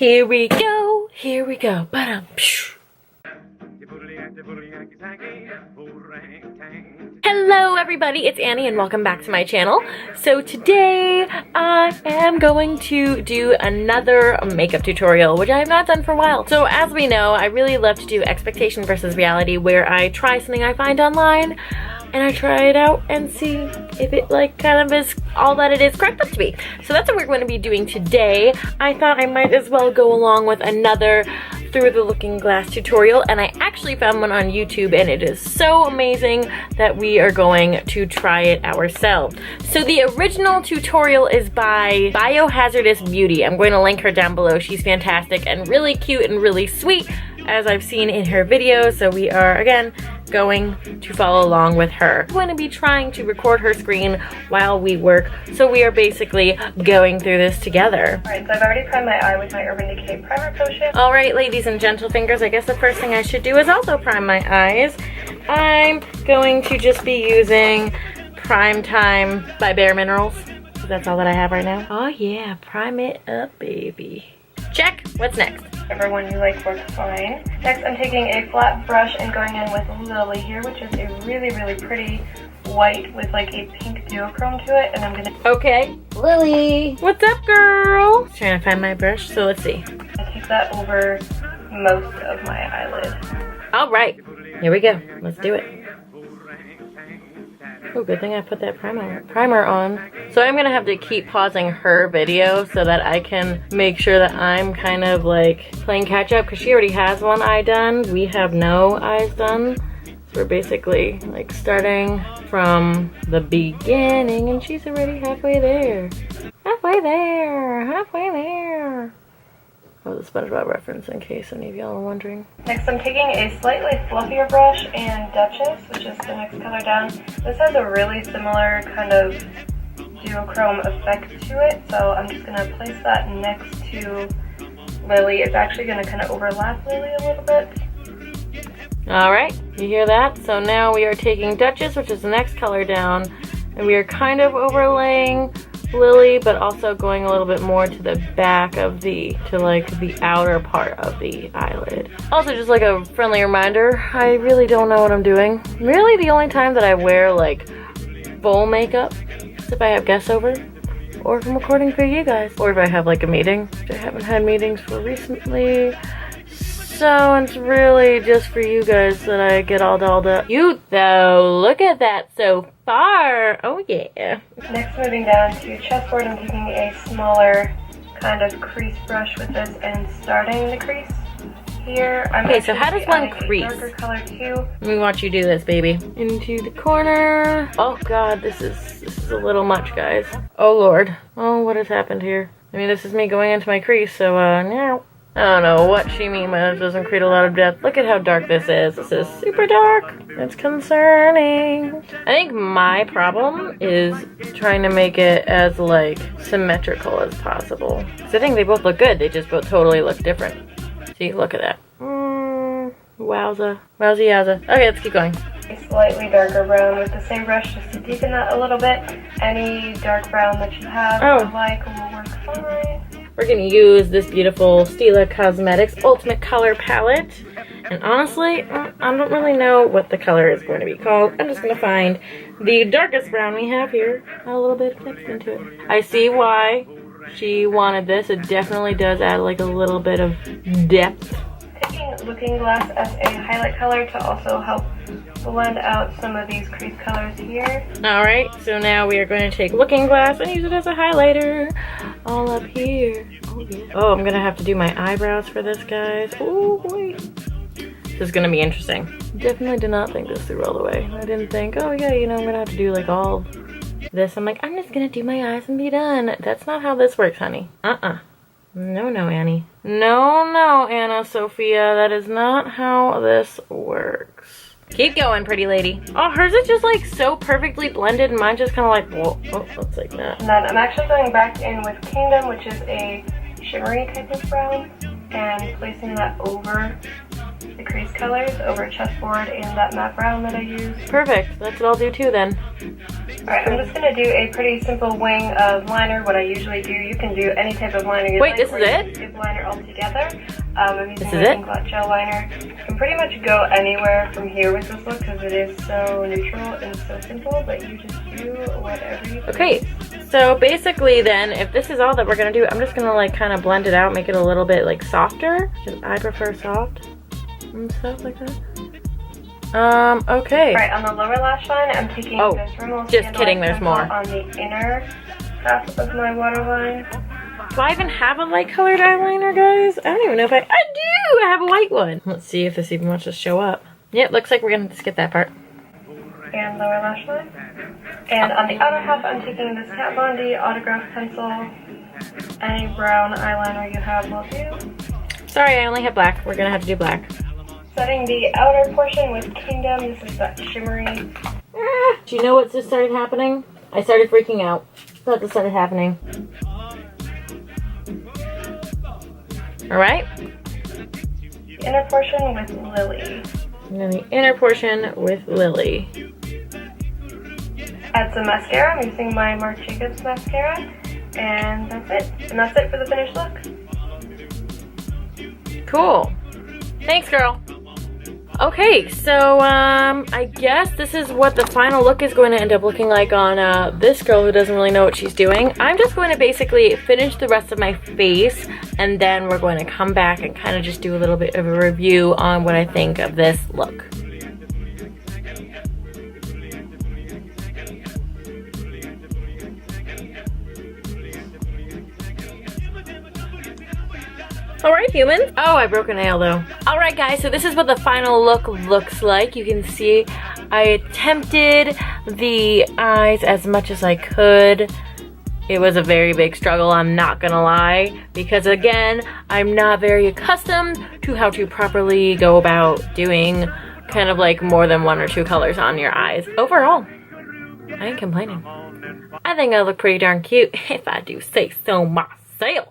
Here we go, here we go. Ba-dum, psh. Hello everybody, it's Annie and welcome back to my channel. So today I am going to do another makeup tutorial, which I have not done for a while. So as we know, I really love to do expectation versus reality, where I try something I find online and I try it out and see if it like kind of is all that it is cracked up to be. So that's what we're going to be doing today. I thought I might as well go along with another through the looking glass tutorial, and I actually found one on YouTube and it is so amazing that we are going to try it ourselves. So the original tutorial is by hazardousbeauty. I'm going to link her down below. She's fantastic and really cute and really sweet, as I've seen in her videos. So we are again going to follow along with her. I'm going to be trying to record her screen while we work, so we are basically going through this together. Alright, so I've already primed my eye with my Urban Decay primer potion. Alright, ladies and gentle fingers, I guess the first thing I should do is also prime my eyes. I'm going to just be using Prime Time by Bare Minerals. That's all that I have right now. Oh yeah, prime it up, baby. Check. What's next? Whichever one you like works fine. Next, I'm taking a flat brush and going in with Lily here, which is a really, really pretty white with like a pink duochrome to it. And I'm gonna... Okay. Lily! What's up, girl? Just trying to find my brush, so let's see. I take that over most of my eyelid. Alright. Here we go. Let's do it. Oh, good thing I put that primer on. So I'm gonna have to keep pausing her video so that I can make sure that I'm kind of like playing catch up, because she already has one eye done. We have no eyes done. So we're basically like starting from the beginning, and she's already halfway there. Halfway there, halfway there. Oh, the SpongeBob reference, in case any of y'all are wondering. Next, I'm taking a slightly fluffier brush and Duchess, which is the next color down. This has a really similar kind of duochrome effect to it, so I'm just going to place that next to Lily. It's actually going to kind of overlap Lily a little bit. Alright, you hear that? So now we are taking Duchess, which is the next color down, and we are kind of overlaying Lily, but also going a little bit more to the back of the outer part of the eyelid. Also, just like a friendly reminder, I really don't know what I'm doing. Really, the only time that I wear like full makeup is if I have guests over, or if I'm recording for you guys, or if I have like a meeting, which I haven't had meetings for recently. So it's really just for you guys that I get all dolled up. You though, look at that so far. Oh yeah. Next, moving down to chestboard, I'm taking a smaller kind of crease brush with this and starting the crease here. Okay, so how does one crease? Darker color too. Let me watch you do this, baby. Into the corner. Oh god, this is a little much, guys. Oh lord. Oh, what has happened here? I mean, this is me going into my crease, so now. I don't know what she means by this doesn't create a lot of depth. Look at how dark this is. This is super dark. It's concerning. I think my problem is trying to make it as like symmetrical as possible. Because I think they both look good. They just both totally look different. See, look at that. Wowza. Wowzy yowza. Okay, let's keep going. A slightly darker brown with the same brush just to deepen that a little bit. Any dark brown that you have or like will work fine. We're going to use this beautiful Stila Cosmetics Ultimate Color Palette. And honestly, I don't really know what the color is going to be called. I'm just going to find the darkest brown we have here. A little bit of text into it. I see why she wanted this. It definitely does add like a little bit of depth. Taking Looking Glass as a highlight color to also help blend out some of these crease colors here. Alright, so now we are going to take Looking Glass and use it as a highlighter all up here. Oh yeah. Oh, I'm going to have to do my eyebrows for this, guys. Oh boy. This is going to be interesting. Definitely did not think this through all the way. I didn't think, oh yeah, you know, I'm going to have to do like all this. I'm like, I'm just going to do my eyes and be done. That's not how this works, honey. No, no, Annie. No, no, Anna Sophia. That is not how this works. Keep going, pretty lady. Oh, hers is just like so perfectly blended, and mine just kind of like, whoa, oh, looks like that. And then I'm actually going back in with Kingdom, which is a shimmery type of brown, and placing that over the crease colors, over chestboard and that matte brown that I used. Perfect. That's what I'll do too then. Alright, I'm just gonna do a pretty simple wing of liner, what I usually do. You can do any type of liner you like. Wait, this is it? Skip liner altogether. I'm using This is it? Glass gel liner. You can pretty much go anywhere from here with this look because it is so neutral and so simple, but you just do whatever you please. Okay, so basically then, if this is all that we're gonna do, I'm just gonna like kind of blend it out, make it a little bit like softer, because I prefer soft and stuff like that. Okay. Alright, on the lower lash line, I'm taking this Rimmel just kidding, there's more. on the inner half of my waterline. Do I even have a light colored eyeliner, guys? I don't even know if I do! I have a white one. Let's see if this even wants to show up. Yeah, it looks like we're gonna skip that part. And lower lash line. And on the outer half, I'm taking this Kat Von D autograph pencil. Any brown eyeliner you have will do. Sorry, I only have black. We're gonna have to do black. Setting the outer portion with Kingdom. This is that shimmery. Do you know what just started happening? I started freaking out. That's what started happening. Alright. Inner portion with Lily. And then the inner portion with Lily. Add some mascara. I'm using my Marc Jacobs mascara. And that's it. And that's it for the finished look. Cool. Thanks, girl. Okay, so I guess this is what the final look is going to end up looking like on this girl who doesn't really know what she's doing. I'm just going to basically finish the rest of my face, and then we're going to come back and kind of just do a little bit of a review on what I think of this look. Alright, humans. Oh, I broke a nail though. Alright guys, so this is what the final look looks like. You can see I attempted the eyes as much as I could. It was a very big struggle, I'm not gonna lie, because again, I'm not very accustomed to how to properly go about doing kind of like more than one or two colors on your eyes. Overall, I ain't complaining. I think I look pretty darn cute, if I do say so myself.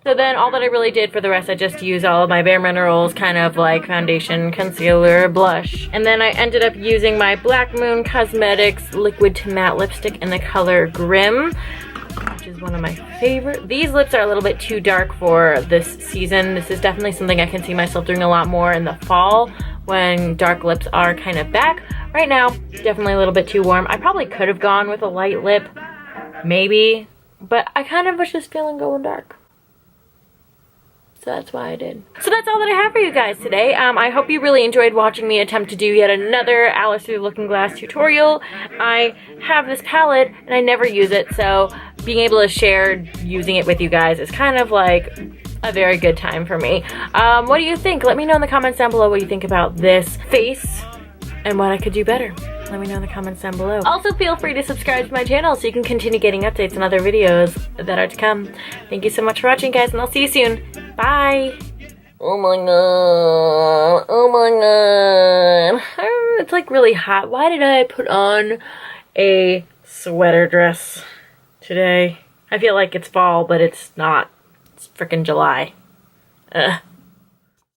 So then all that I really did for the rest, I just used all of my Bare Minerals kind of like foundation, concealer, blush. And then I ended up using my Black Moon Cosmetics liquid to matte lipstick in the color Grim, which is one of my favorite. These lips are a little bit too dark for this season. This is definitely something I can see myself doing a lot more in the fall when dark lips are kind of back. Right now, definitely a little bit too warm. I probably could have gone with a light lip, maybe, but I kind of was just feeling going dark. So that's why I did. So that's all that I have for you guys today. I hope you really enjoyed watching me attempt to do yet another Alice Through the Looking Glass tutorial. I have this palette and I never use it, so being able to share using it with you guys is kind of like a very good time for me. What do you think? Let me know in the comments down below what you think about this face and what I could do better. Let me know in the comments down below. Also, feel free to subscribe to my channel so you can continue getting updates on other videos that are to come. Thank you so much for watching, guys, and I'll see you soon. Bye! Oh my god. Oh my god. It's like really hot. Why did I put on a sweater dress today? I feel like it's fall, but it's not. It's freaking July. Ugh.